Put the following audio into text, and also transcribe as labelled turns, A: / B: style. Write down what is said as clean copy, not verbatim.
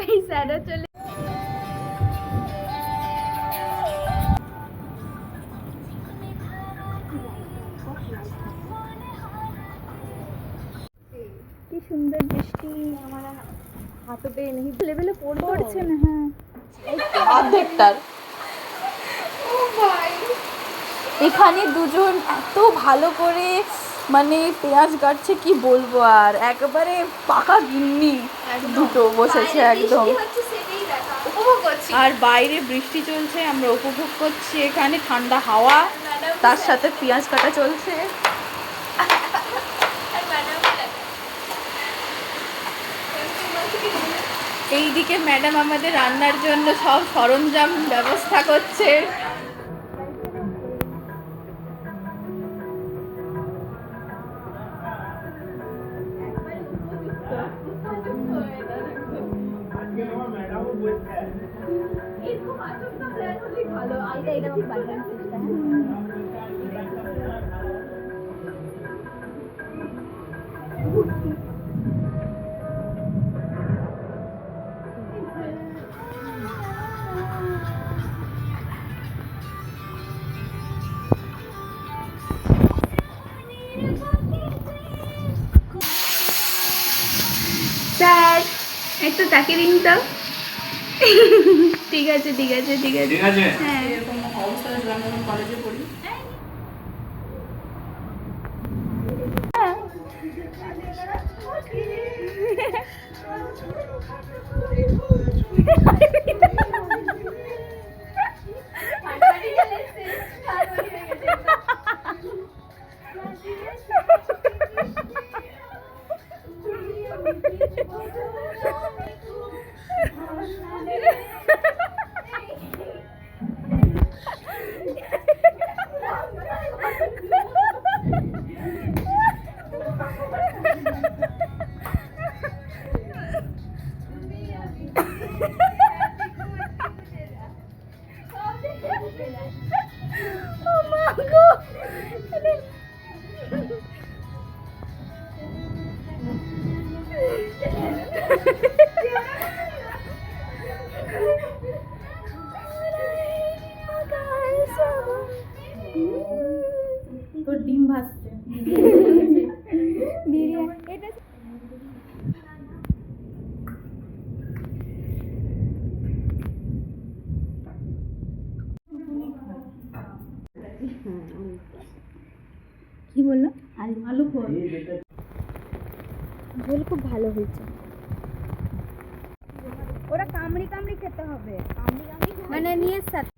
A: এই স্যারও চলে কি সুন্দর বৃষ্টি আমার হাতে পেয়ে নেই লেভেলে পড়ছে না। হ্যাঁ
B: অর্ধেকটার এখানে দুজন এত ভালো করে মানে পেঁয়াজ কাটছে কি বলবো, আর একেবারে পাকা গিন্নি দুটো বসেছে একদম। আর বাইরে বৃষ্টি চলছে, আমরা উপভোগ করছি এখানে ঠান্ডা হাওয়া, তার সাথে পেঁয়াজ কাটা চলছে। এইদিকে ম্যাডাম আমাদের রান্নার জন্য সব সরঞ্জাম ব্যবস্থা করছে।
A: স্যার একটু তাকে দিন তো। ঠিক আছে ঠিক আছে ঠিক আছে
C: ঠিক আছে।
A: হ্যাঁ
B: এরকম অবস্থা আমি যখন কলেজে পড়ি।
A: তোর ডিম ভাসছে বিরিয়ানি এটা কি বললো? আলু আলু ঝোল খুব ভালো হয়েছে। ওরা কামড়ি কামড়ি খেতে হবে, মানে নিয়ে সাথে